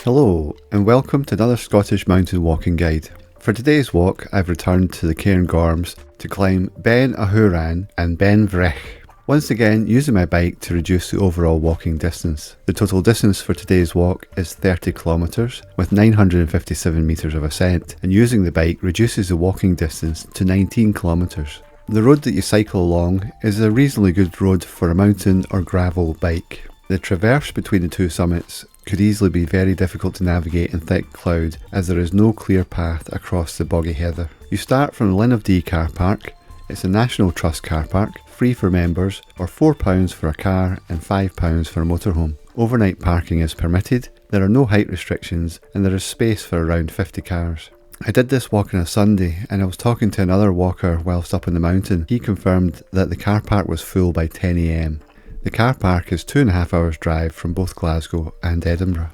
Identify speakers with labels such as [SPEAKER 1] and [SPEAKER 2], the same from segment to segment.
[SPEAKER 1] Hello and welcome to another Scottish mountain walking guide. For today's walk I've returned to the Cairngorms to climb Chaorainn Beinn Bhreac. Once again using my bike to reduce the overall walking distance. The total distance for today's walk is 30 kilometres with 957 metres of ascent, and using the bike reduces the walking distance to 19 kilometres. The road that you cycle along is a reasonably good road for a mountain or gravel bike. The traverse between the two summits could easily be very difficult to navigate in thick cloud as there is no clear path across the boggy heather. You start from the Linn of Dee car park. It's a National Trust car park, free for members, or £4 for a car and £5 for a motorhome. Overnight parking is permitted, there are no height restrictions, and there is space for around 50 cars. I did this walk on a Sunday and I was talking to another walker whilst up on the mountain. He confirmed that the car park was full by 10 AM. The car park is 2.5 hours drive from both Glasgow and Edinburgh.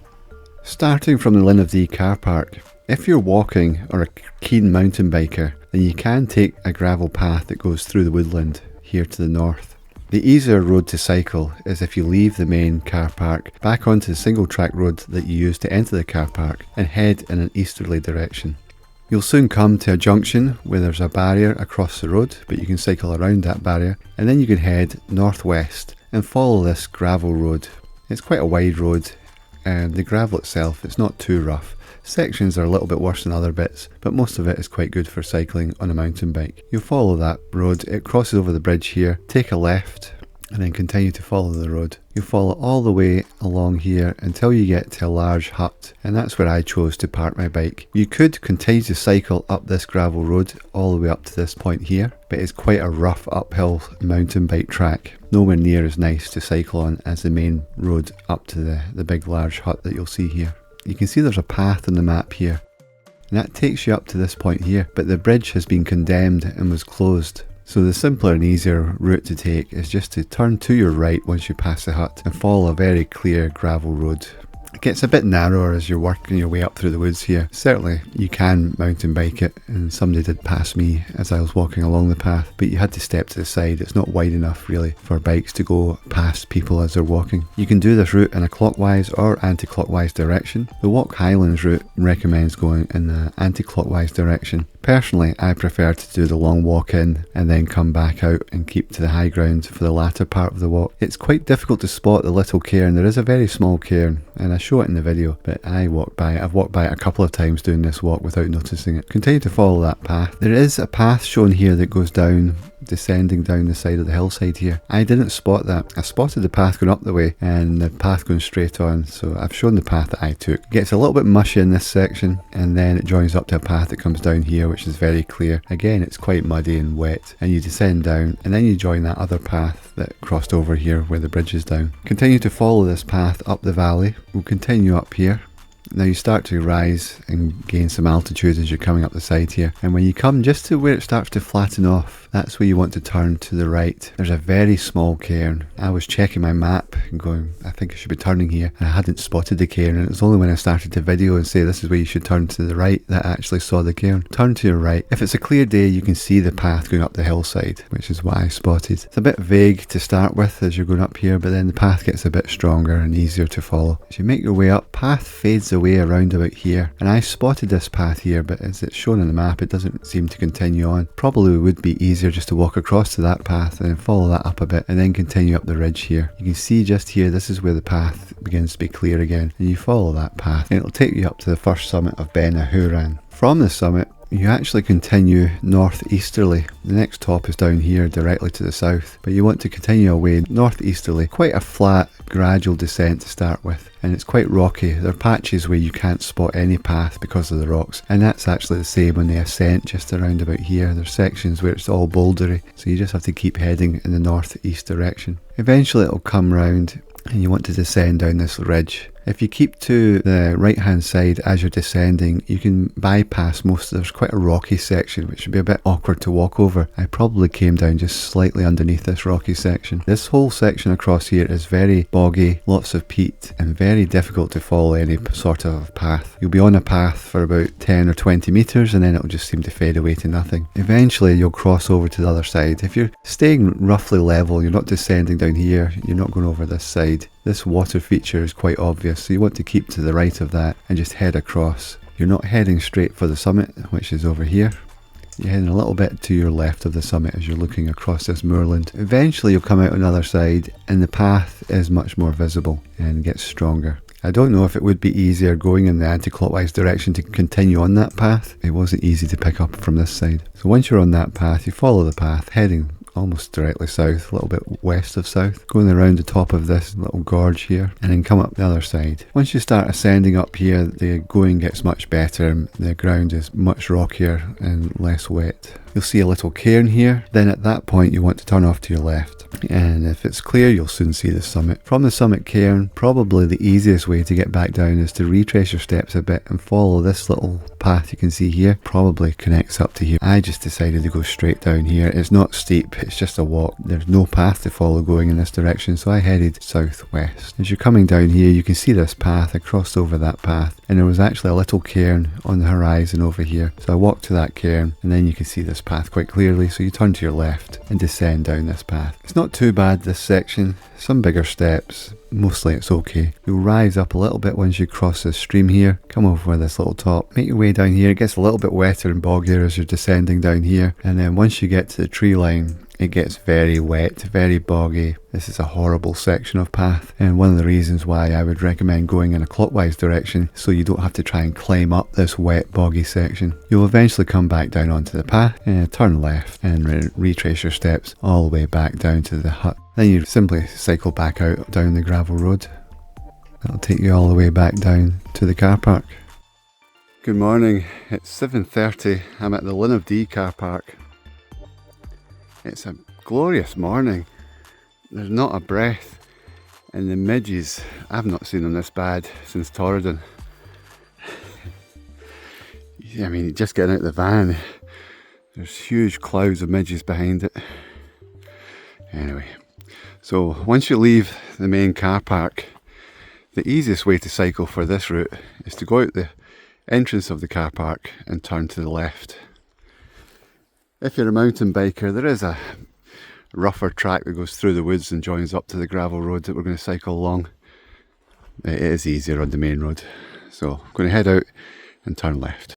[SPEAKER 1] Starting from the Linn of Dee car park, if you're walking or a keen mountain biker, then you can take a gravel path that goes through the woodland here to the north. The easier road to cycle is if you leave the main car park back onto the single track road that you use to enter the car park and head in an easterly direction. You'll soon come to a junction where there's a barrier across the road, but you can cycle around that barrier, and then you can head northwest and follow this gravel road. It's quite a wide road and the gravel itself is not too rough. Sections are a little bit worse than other bits, but most of it is quite good for cycling on a mountain bike. You'll follow that road, it crosses over the bridge here, take a left and then continue to follow the road. You'll follow all the way along here until you get to a large hut, and that's where I chose to park my bike. You could continue to cycle up this gravel road all the way up to this point here, but it's quite a rough uphill mountain bike track. Nowhere near as nice to cycle on as the main road up to the big large hut that you'll see here. You can see there's a path on the map here, and that takes you up to this point here, but the bridge has been condemned and was closed. So the simpler and easier route to take is just to turn to your right once you pass the hut and follow a very clear gravel road. It gets a bit narrower as you're working your way up through the woods here. Certainly you can mountain bike it, and somebody did pass me as I was walking along the path, but you had to step to the side. It's not wide enough really for bikes to go past people as they're walking. You can do this route in a clockwise or anti-clockwise direction. The Walk Highlands route recommends going in the anti-clockwise direction. Personally, I prefer to do the long walk in and then come back out and keep to the high ground for the latter part of the walk. It's quite difficult to spot the little cairn. There is a very small cairn and I show it in the video, but I've walked by it a couple of times doing this walk without noticing it. Continue to follow that path. There is a path shown here that goes down, descending down the side of the hillside here. I didn't spot that. I spotted the path going up the way and the path going straight on, so I've shown the path that I took. It gets a little bit mushy in this section and then it joins up to a path that comes down here, which is very clear. Again, it's quite muddy and wet, and you descend down and then you join that other path that crossed over here where the bridge is down. Continue to follow this path up the valley. We'll continue up here. Now you start to rise and gain some altitude as you're coming up the side here, and when you come just to where it starts to flatten off, that's where you want to turn to the right. There's a very small cairn. I was checking my map and going, I think I should be turning here, and I hadn't spotted the cairn, and it was only when I started to video and say this is where you should turn to the right that I actually saw the cairn. Turn to your right. If it's a clear day you can see the path going up the hillside, which is what I spotted. It's a bit vague to start with as you're going up here, but then the path gets a bit stronger and easier to follow. As you make your way up, path fades away around about here, and I spotted this path here, but as it's shown on the map it doesn't seem to continue on. Probably would be easier just to walk across to that path and then follow that up a bit and then continue up the ridge here. You can see just here this is where the path begins to be clear again, and you follow that path and it'll take you up to the first summit of Chaorainn. From the summit you actually continue northeasterly. The next top is down here directly to the south, but you want to continue away northeasterly. Quite a flat, gradual descent to start with, and it's quite rocky. There are patches where you can't spot any path because of the rocks, and that's actually the same on the ascent just around about here. There's sections where it's all bouldery, so you just have to keep heading in the northeast direction. Eventually it'll come round and you want to descend down this ridge. If you keep to the right hand side as you're descending, you can bypass there's quite a rocky section which would be a bit awkward to walk over. I probably came down just slightly underneath this rocky section. This whole section across here is very boggy, lots of peat, and very difficult to follow any sort of path. You'll be on a path for about 10 or 20 metres and then it'll just seem to fade away to nothing. Eventually you'll cross over to the other side. If you're staying roughly level, you're not descending down here, you're not going over this side, This water feature is quite obvious, so you want to keep to the right of that and just head across. You're not heading straight for the summit, which is over here. You're heading a little bit to your left of the summit as you're looking across this moorland. Eventually you'll come out on the other side and the path is much more visible and gets stronger. I don't know if it would be easier going in the anti-clockwise direction to continue on that path. It wasn't easy to pick up from this side. So once you're on that path, you follow the path, heading almost directly south, a little bit west of south, going around the top of this little gorge here, and then come up the other side. Once you start ascending up here, the going gets much better. The ground is much rockier and less wet. You'll see a little cairn here. Then at that point you want to turn off to your left, and if it's clear you'll soon see the summit. From the summit cairn, probably the easiest way to get back down is to retrace your steps a bit and follow this little path you can see here. Probably connects up to here. I just decided to go straight down here. It's not steep, it's just a walk. There's no path to follow going in this direction, so I headed southwest. As you're coming down here you can see this path. I crossed over that path and there was actually a little cairn on the horizon over here, so I walked to that cairn and then you can see this path quite clearly, so you turn to your left and descend down this path. It's not too bad, this section. Some bigger steps, mostly it's okay. You'll rise up a little bit once you cross this stream here, come over this little top, make your way down here. It gets a little bit wetter and boggier as you're descending down here, and then once you get to the tree line it gets very wet, very boggy. This is a horrible section of path, and one of the reasons why I would recommend going in a clockwise direction, so you don't have to try and climb up this wet boggy section. You'll eventually come back down onto the path and turn left and retrace your steps all the way back down to the hut. Then you simply cycle back out down the gravel road. That'll take you all the way back down to the car park. Good morning, it's 7:30. I'm at the Linn of Dee car park. It's a glorious morning. There's not a breath, and the midges, I've not seen them this bad since Torridon. I mean, just getting out of the van, there's huge clouds of midges behind it. Anyway, so once you leave the main car park, the easiest way to cycle for this route is to go out the entrance of the car park and turn to the left. If you're a mountain biker, there is a rougher track that goes through the woods and joins up to the gravel road that we're going to cycle along. It is easier on the main road, so I'm going to head out and turn left.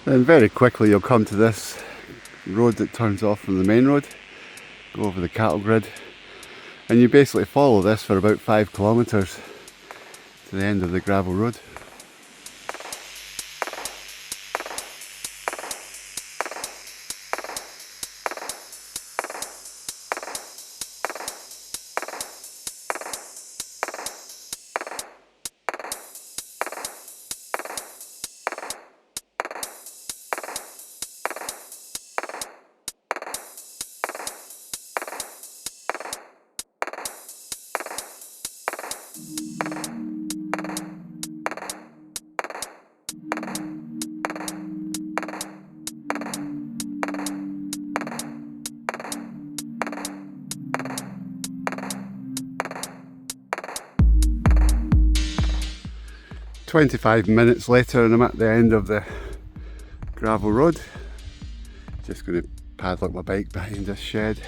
[SPEAKER 1] Then very quickly you'll come to this road that turns off from the main road, go over the cattle grid, and you basically follow this for about 5 kilometres to the end of the gravel road. "25 minutes later and I'm at the end of the gravel road. Just going to padlock my bike behind this shed.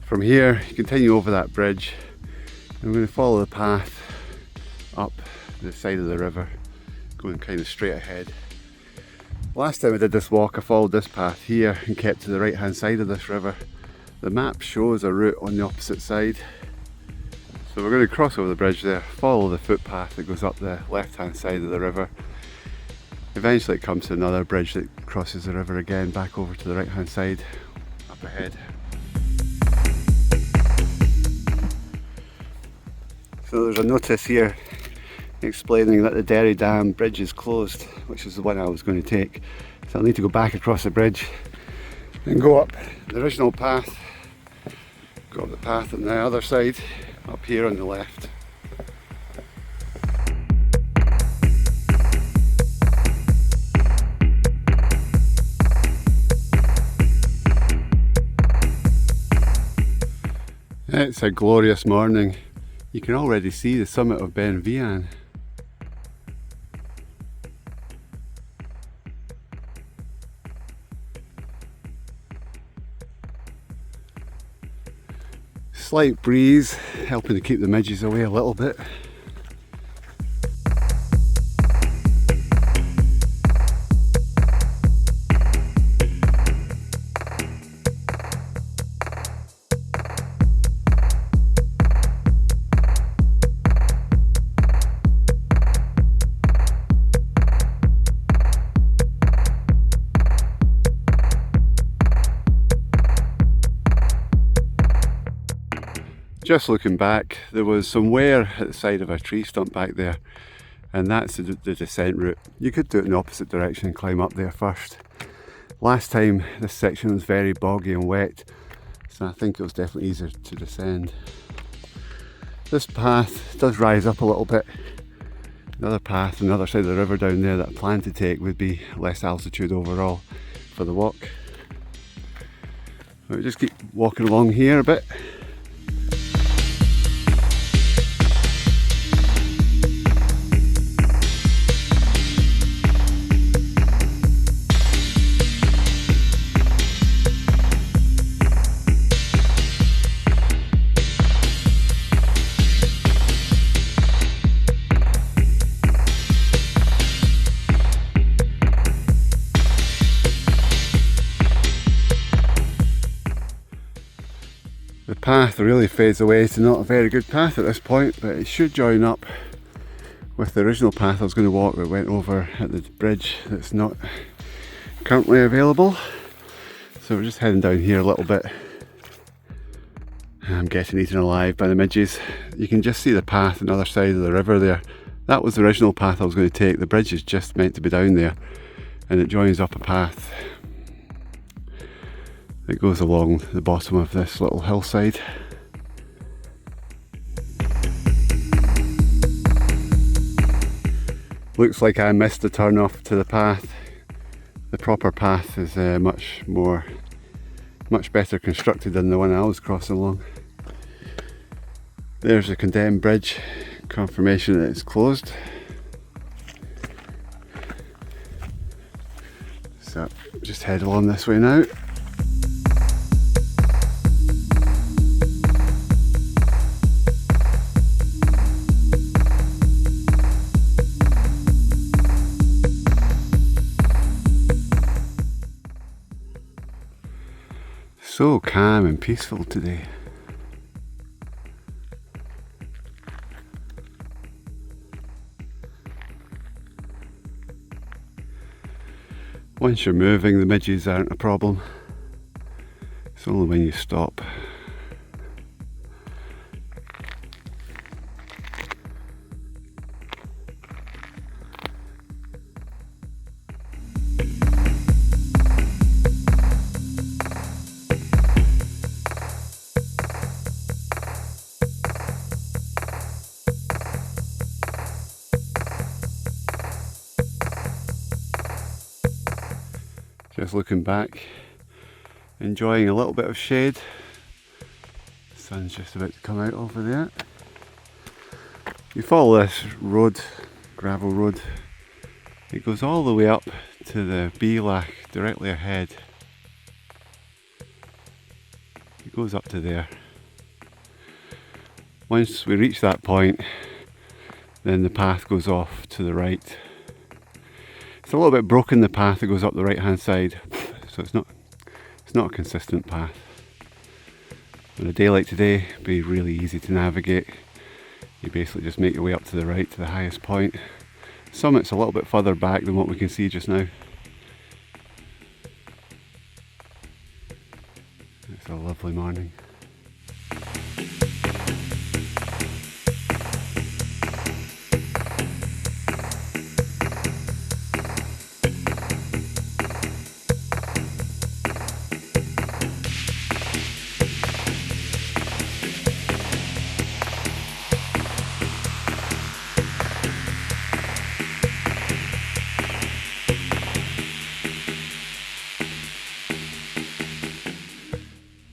[SPEAKER 1] From here you continue over that bridge. I'm going to follow the path up the side of the river, going kind of straight ahead. Last time I did this walk I followed this path here and kept to the right hand side of this river. The map shows a route on the opposite side. So we're going to cross over the bridge there, follow the footpath that goes up the left hand side of the river. Eventually it comes to another bridge that crosses the river again, back over to the right hand side, up ahead. So there's a notice here explaining that the Derry Dam bridge is closed, which is the one I was going to take. So I'll need to go back across the bridge and go up the original path, go up the path on the other side, up here on the left. It's a glorious morning. You can already see the summit of Beinn Bhreac. Slight breeze helping to keep the midges away a little bit. Just looking back, there was some wear at the side of a tree stump back there, and that's the descent route. You could do it in the opposite direction and climb up there first. Last time this section was very boggy and wet, so I think it was definitely easier to descend. This path does rise up a little bit. Another path on the other side of the river down there that I plan to take would be less altitude overall for the walk. I'll just keep walking along here a bit. The path really fades away to not a very good path at this point, but it should join up with the original path I was going to walk that went over at the bridge that's not currently available. So we're just heading down here a little bit. I'm getting eaten alive by the midges. You can just see the path on the other side of the river there. That was the original path I was going to take. The bridge is just meant to be down there, and it joins up a path. It goes along the bottom of this little hillside. Looks like I missed the turn off to the path. The proper path is much better constructed than the one I was crossing along. There's a condemned bridge, confirmation that it's closed. So just head along this way now. So calm and peaceful today. Once you're moving, the midges aren't a problem. It's only when you stop. Just looking back, enjoying a little bit of shade. The sun's just about to come out over there. You follow this road, gravel road, it goes all the way up to the Bhreac directly ahead. It goes up to there. Once we reach that point, then the path goes off to the right. It's a little bit broken, the path that goes up the right hand side, so it's not a consistent path. On a day like today, it'd be really easy to navigate. You basically just make your way up to the right to the highest point. Summit's a little bit further back than what we can see just now. It's a lovely morning.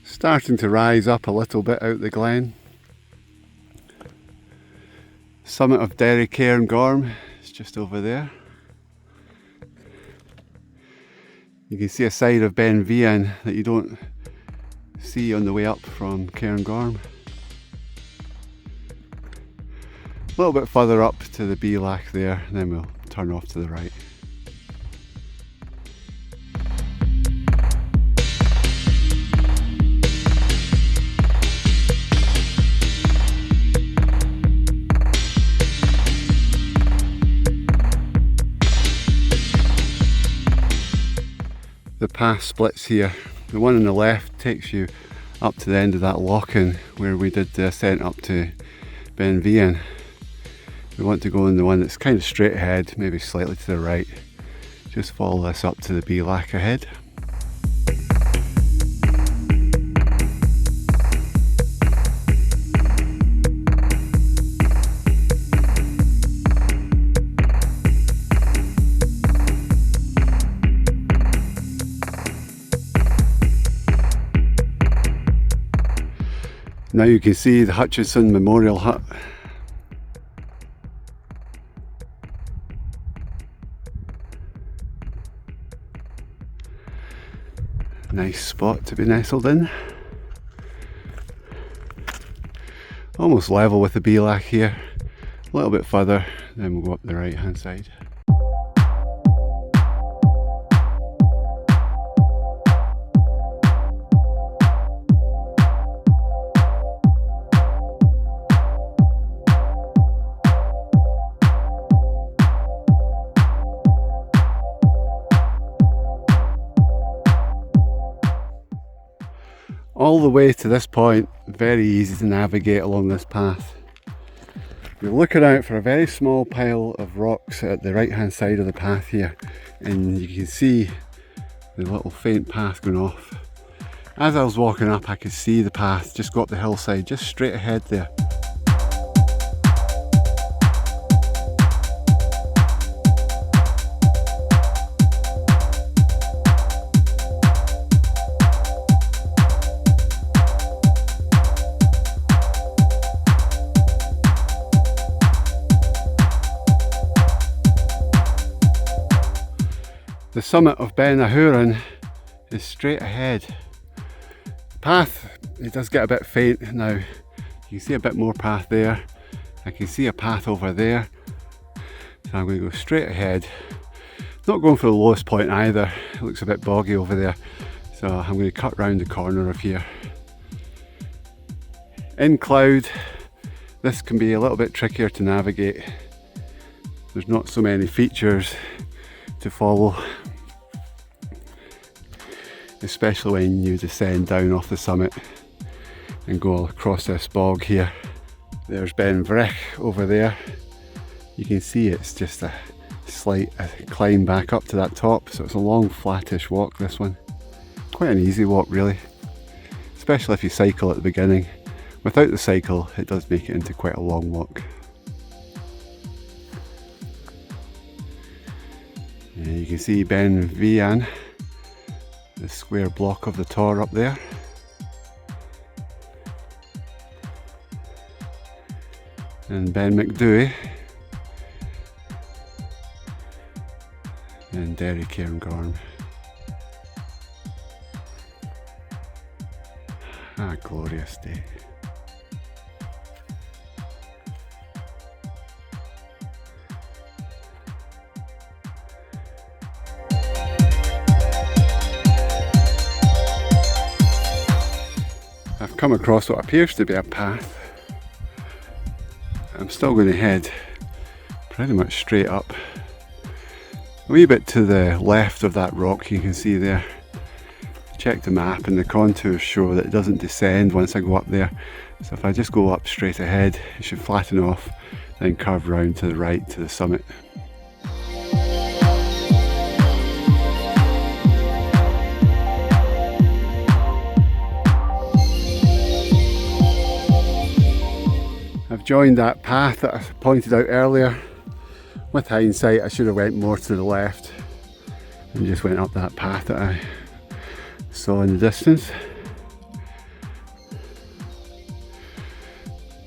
[SPEAKER 1] Starting to rise up a little bit out the glen. Summit of Cairngorms is just over there. You can see a side of Beinn Bhreac that you don't see on the way up from Cairngorms. A little bit further up to the Bhreac there, and then we'll turn off to the right. The path splits here. The one on the left takes you up to the end of that loch-in where we did the ascent up to Beinn Bhreac. We want to go in the one that's kind of straight ahead, maybe slightly to the right. Just follow this up to the Bhreac ahead. Now you can see the Hutchinson Memorial Hut. Nice spot to be nestled in. Almost level with the Bhreac here. A little bit further, then we'll go up the right hand side. All the way to this point, very easy to navigate along this path. You're looking out for a very small pile of rocks at the right hand side of the path here, and you can see the little faint path going off. As I was walking up, I could see the path just go up the hillside, just straight ahead there. The summit of Beinn Bhreac is straight ahead. The path, it does get a bit faint now. You can see a bit more path there. I can see a path over there. So I'm going to go straight ahead. Not going for the lowest point either. It looks a bit boggy over there. So I'm going to cut round the corner of here. In cloud, this can be a little bit trickier to navigate. There's not so many features to follow, especially when you descend down off the summit and go across this bog here. There's Beinn Bhreac over there. You can see it's just a slight climb back up to that top, so it's a long flattish walk, this one. Quite an easy walk really, especially if you cycle at the beginning. Without the cycle, it does make it into quite a long walk. You can see Beinn Bhreac, the square block of the Tor up there. And Beinn Macdui. And Derry Cairngorms. Ah, glorious day. I've come across what appears to be a path. I'm still going to head pretty much straight up. A wee bit to the left of that rock you can see there. Check the map and the contours show that it doesn't descend once I go up there. So if I just go up straight ahead, it should flatten off, then curve round to the right to the summit. I've joined that path that I pointed out earlier. With hindsight, I should have went more to the left and just went up that path that I saw in the distance.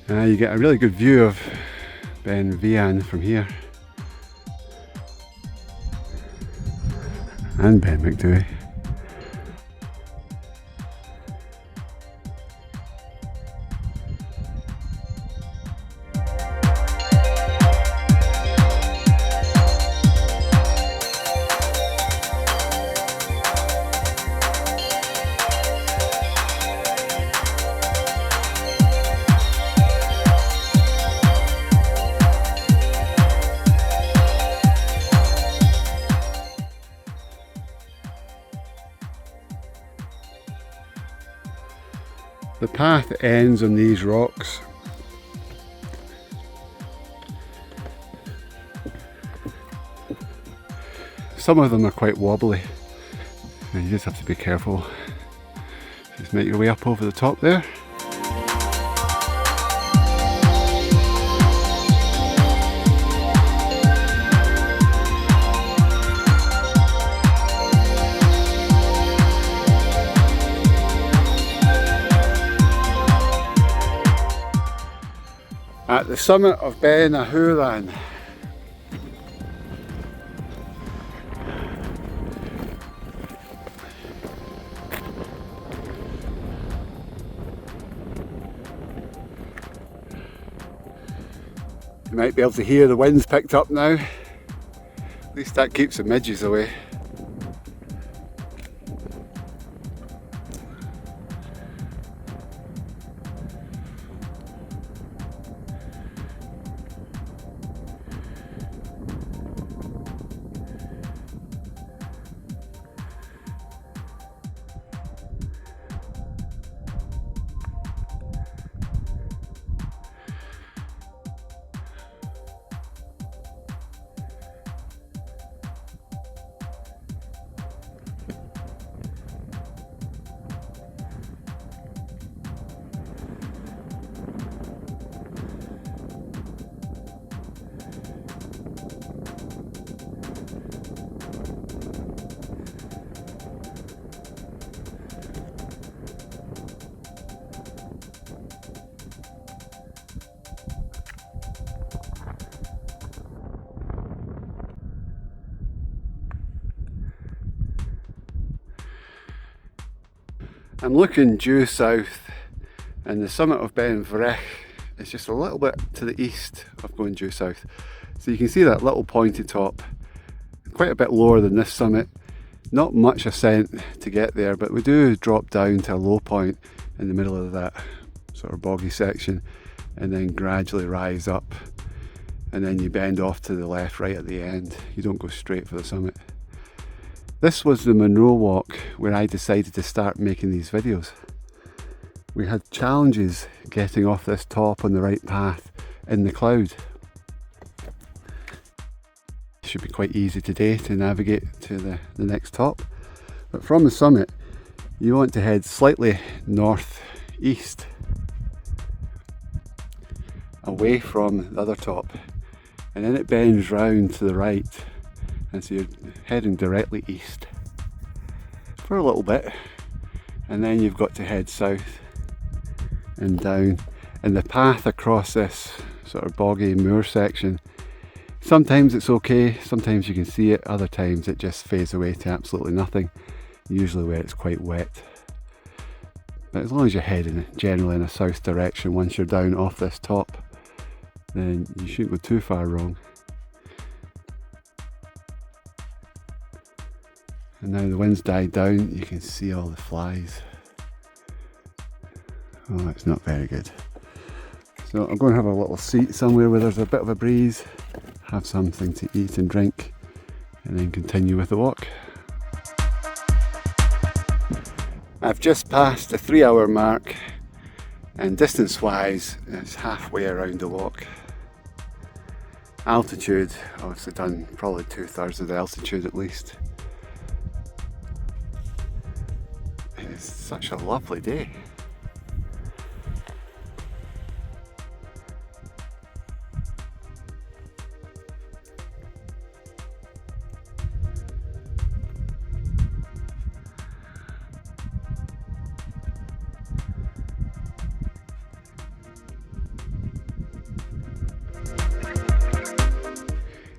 [SPEAKER 1] You get a really good view of Beinn Bhreac from here, and Beinn Macdui. The path ends on these rocks. Some of them are quite wobbly and you just have to be careful. Just make your way up over the top there. At the summit of Beinn Bhreac. You might be able to hear the wind's picked up now. At least that keeps the midges away. I'm looking due south, and the summit of Beinn Bhreac is just a little bit to the east of going due south. So you can see that little pointy top, quite a bit lower than this summit. Not much ascent to get there, but we do drop down to a low point in the middle of that sort of boggy section and then gradually rise up, and then you bend off to the left right at the end. You don't go straight for the summit. This was the Munros walk where I decided to start making these videos. We had challenges getting off this top on the right path in the cloud. It should be quite easy today to navigate to the next top. But from the summit, you want to head slightly northeast, away from the other top, and then it bends round to the right. And so you're heading directly east for a little bit, and then you've got to head south and down. And the path across this sort of boggy moor section, sometimes it's okay, sometimes you can see it, other times it just fades away to absolutely nothing, usually where it's quite wet. But as long as you're heading generally in a south direction once you're down off this top, then you shouldn't go too far wrong. And now the wind's died down, you can see all the flies. Oh, it's not very good. So I'm going to have a little seat somewhere where there's a bit of a breeze, have something to eat and drink, and then continue with the walk. I've just passed the 3-hour mark, and distance wise it's halfway around the walk. Altitude, obviously done probably 2/3 of the altitude at least. It's such a lovely day.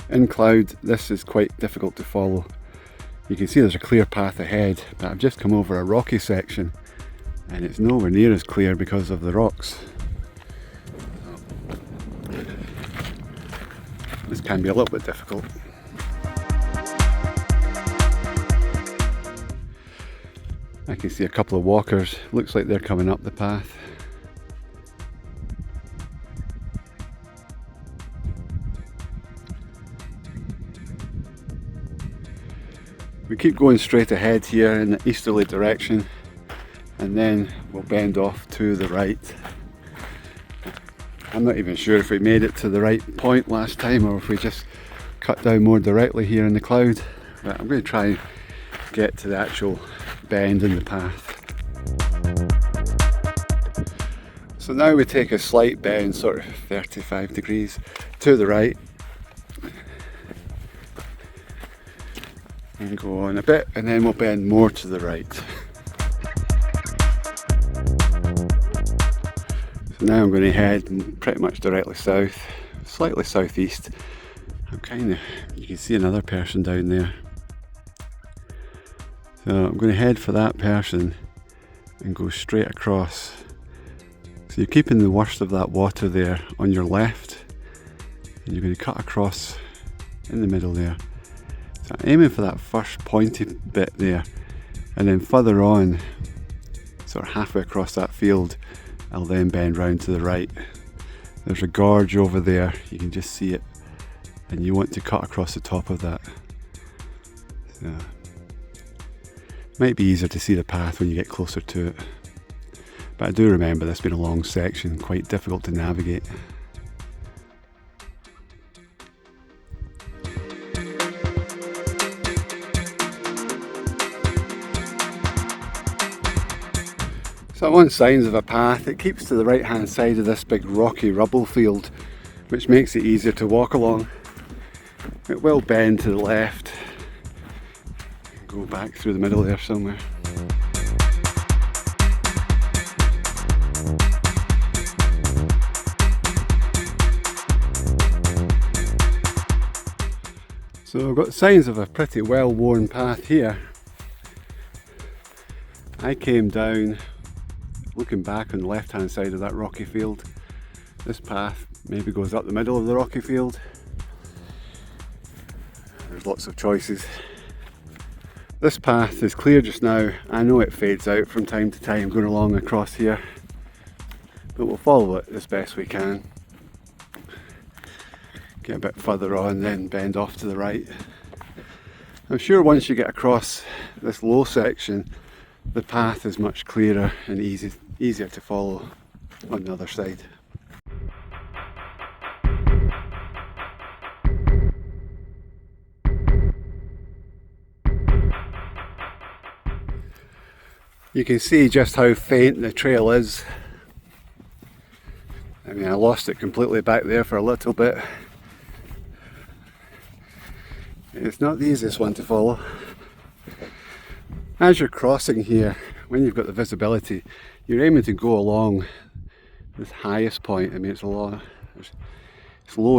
[SPEAKER 1] In cloud, this is quite difficult to follow. You can see there's a clear path ahead, but I've just come over a rocky section and it's nowhere near as clear because of the rocks. This can be a little bit difficult. I can see a couple of walkers, looks like they're coming up the path. We keep going straight ahead here in the easterly direction, and then we'll bend off to the right. I'm not even sure if we made it to the right point last time or if we just cut down more directly here in the cloud, but I'm going to try and get to the actual bend in the path. So now we take a slight bend, sort of 35 degrees to the right, and go on a bit, and then we'll bend more to the right. So now I'm going to head pretty much directly south, slightly southeast. You can see another person down there. So I'm going to head for that person and go straight across. So you're keeping the worst of that water there on your left, and you're going to cut across in the middle there. So I'm aiming for that first pointy bit there, and then further on, sort of halfway across that field, I'll then bend round to the right. There's a gorge over there, you can just see it, and you want to cut across the top of that. So, it might be easier to see the path when you get closer to it, but I do remember this being a long section, quite difficult to navigate. So I'm on signs of a path. It keeps to the right hand side of this big rocky rubble field, which makes it easier to walk along. It will bend to the left, go back through the middle there somewhere. So I've got signs of a pretty well worn path here. I came down looking back on the left hand side of that rocky field. This path maybe goes up the middle of the rocky field. There's lots of choices. This path is clear just now. I know it fades out from time to time going along across here, but we'll follow it as best we can. Get a bit further on, then bend off to the right. I'm sure once you get across this low section, the path is much clearer and easier to follow on the other side. You can see just how faint the trail is. I mean, I lost it completely back there for a little bit. It's not the easiest one to follow. As you're crossing here, when you've got the visibility, you're aiming to go along this highest point. I mean, it's low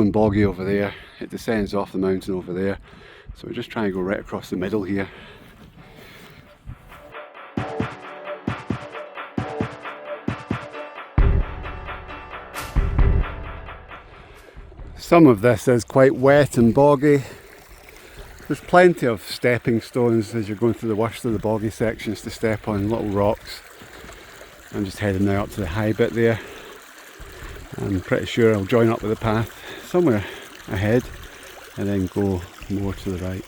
[SPEAKER 1] and boggy over there. It descends off the mountain over there. So we're just trying to go right across the middle here. Some of this is quite wet and boggy. There's plenty of stepping stones as you're going through the worst of the boggy sections to step on, little rocks. I'm just heading now up to the high bit there. I'm pretty sure I'll join up with the path somewhere ahead and then go more to the right.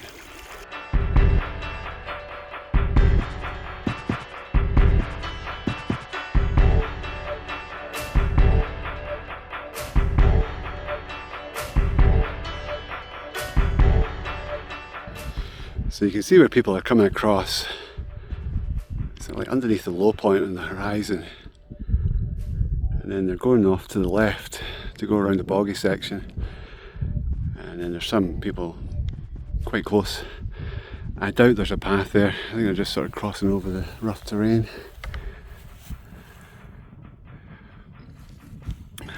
[SPEAKER 1] So you can see where people are coming across. It's like underneath the low point on the horizon. And then they're going off to the left to go around the boggy section. And then there's some people quite close. I doubt there's a path there. I think they're just sort of crossing over the rough terrain.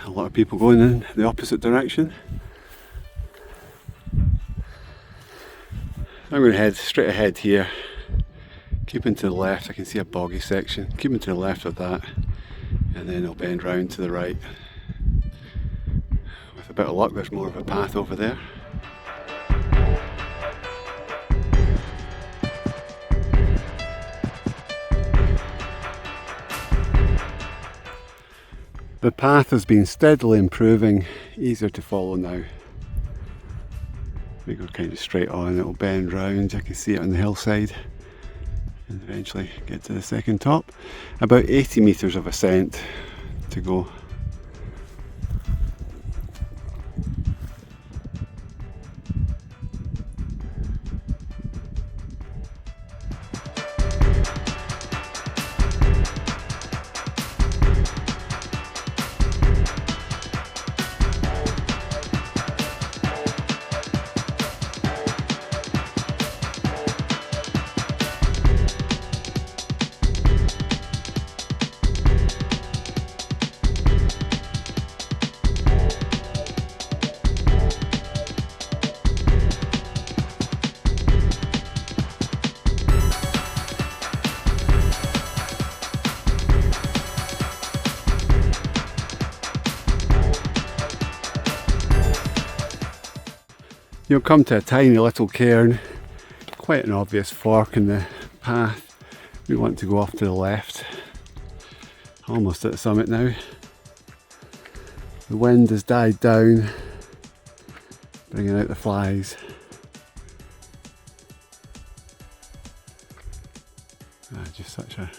[SPEAKER 1] A lot of people going in the opposite direction. I'm going to head straight ahead here, keeping to the left. I can see a boggy section, keeping to the left of that, and then I'll bend round to the right. With a bit of luck, there's more of a path over there. The path has been steadily improving, easier to follow now. We go kind of straight on, it'll bend round, I can see it on the hillside. and eventually get to the second top. About 80 metres of ascent to go. You'll come to a tiny little cairn, quite an obvious fork in the path. We want to go off to the left. Almost at the summit now. The wind has died down, bringing out the flies. Just such a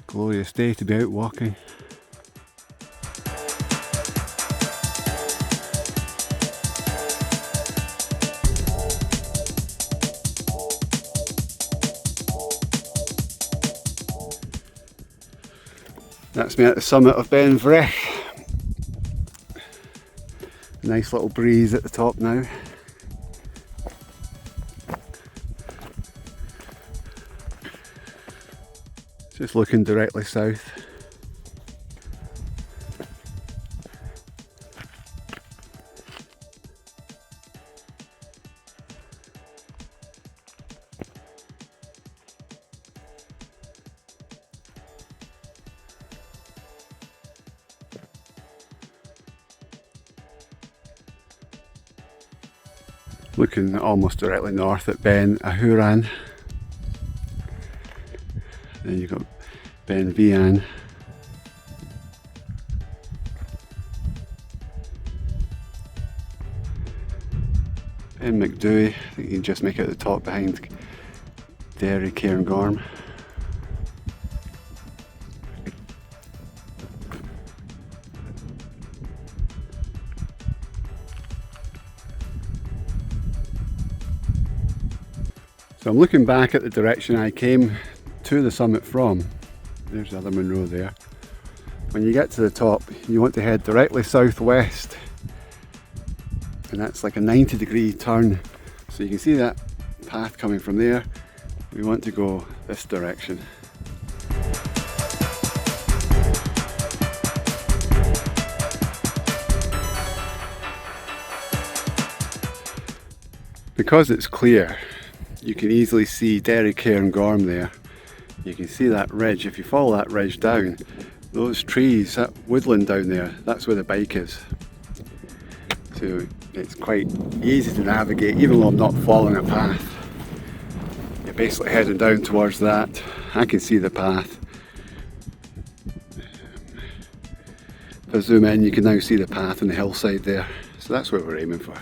[SPEAKER 1] glorious day to be out walking. That's me at the summit of Beinn Bhreac. Nice little breeze at the top now. Just looking directly south. Looking almost directly north at Beinn Bhreac. Then you've got Beinn Bhreac. Beinn Macdui, I think you can just make it at the top behind Derry Cairngorms. So I'm looking back at the direction I came to the summit from. There's the other Munro there. When you get to the top, you want to head directly southwest, and that's like a 90-degree turn. So you can see that path coming from there. We want to go this direction. Because it's clear, you can easily see Derry Cairngorms there. You can see that ridge. If you follow that ridge down, those trees, that woodland down there, that's where the bike is. So it's quite easy to navigate, even though I'm not following a path. You're basically heading down towards that. I can see the path. If I zoom in, you can now see the path on the hillside there. So that's where we're aiming for.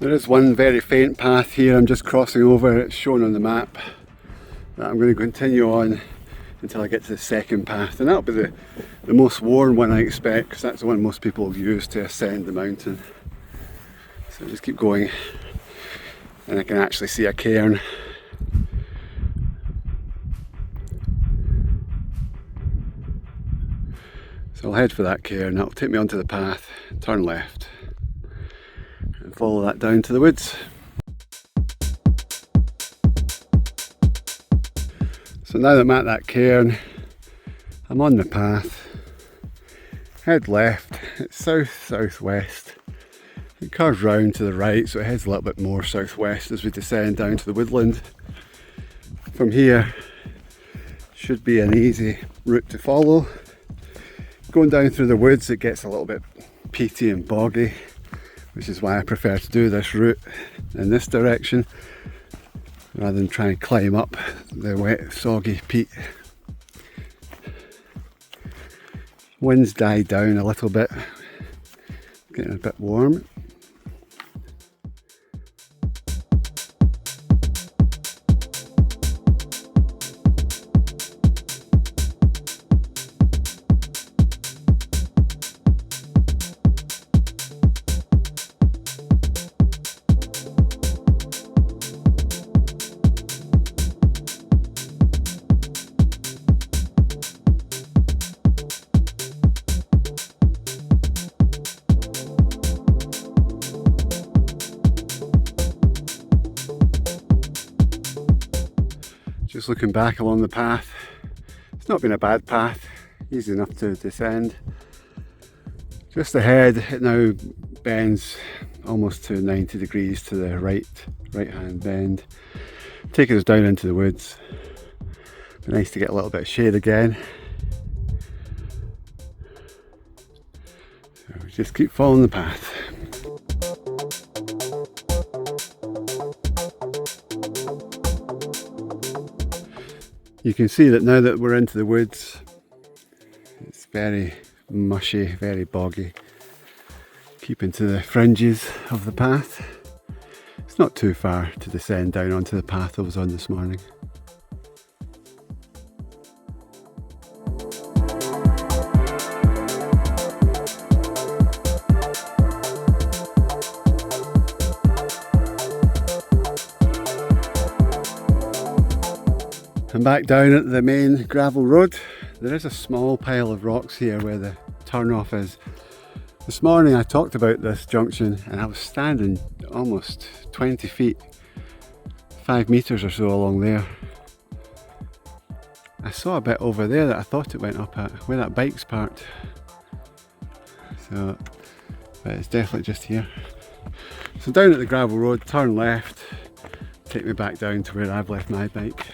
[SPEAKER 1] There is one very faint path here I'm just crossing over. It's shown on the map that I'm going to continue on until I get to the second path, and that'll be the most worn one I expect, because that's the one most people use to ascend the mountain. So just keep going, and I can actually see a cairn. So I'll head for that cairn. That'll take me onto the path, turn left, and follow that down to the woods. So now that I'm at that cairn, I'm on the path. Head left, it's south-southwest. It curves round to the right, so it heads a little bit more southwest as we descend down to the woodland. From here, should be an easy route to follow. Going down through the woods, it gets a little bit peaty and boggy, which is why I prefer to do this route in this direction rather than try and climb up the wet, soggy peat. Wind's died down a little bit, Getting a bit warm. Just looking back along the path, it's not been a bad path, easy enough to descend. Just ahead it now bends almost to 90 degrees to the right hand bend, taking us down into the woods. Be nice to get a little bit of shade again. So we just keep following the path. You can see that now that we're into the woods, it's very mushy, very boggy. Keeping to the fringes of the path. It's not too far to descend down onto the path I was on this morning. I'm back down at the main gravel road. There is a small pile of rocks here where the turn off is. This morning I talked about this junction and I was standing almost 20 feet, 5 metres or so along there. I saw a bit over there that I thought it went up at, where that bike's parked. So, but it's definitely just here. So down at the gravel road, turn left, take me back down to where I've left my bike.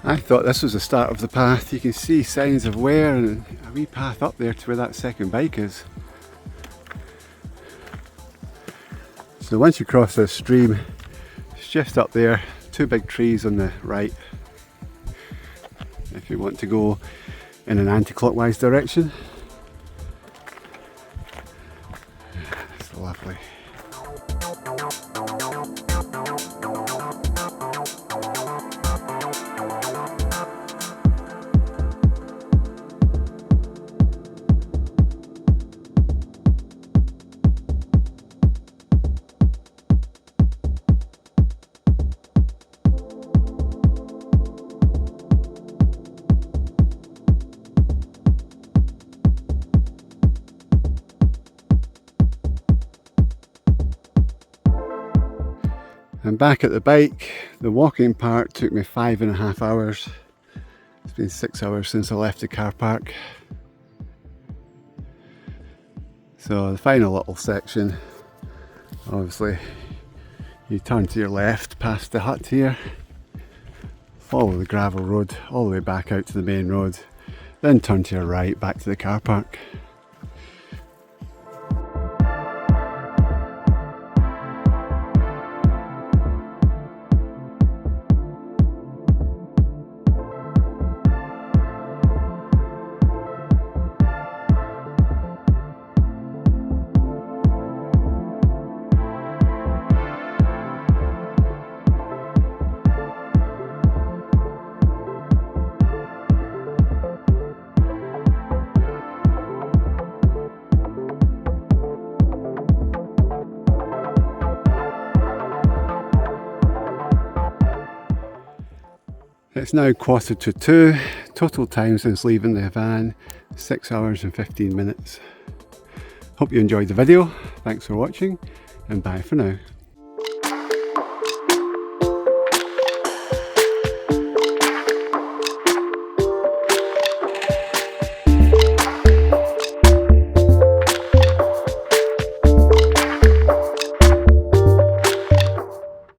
[SPEAKER 1] I thought this was the start of the path. You can see signs of wear and a wee path up there to where that second bike is. So once you cross this stream, it's just up there, 2 big trees on the right. If you want to go in an anti-clockwise direction. It's lovely. I'm back at the bike. The walking part took me 5.5 hours. It's been 6 hours since I left the car park. So the final little section, obviously you turn to your left past the hut here, follow the gravel road all the way back out to the main road, then turn to your right back to the car park. It's now 1:45, total time since leaving the van, 6 hours and 15 minutes. Hope you enjoyed the video, thanks for watching and bye for now.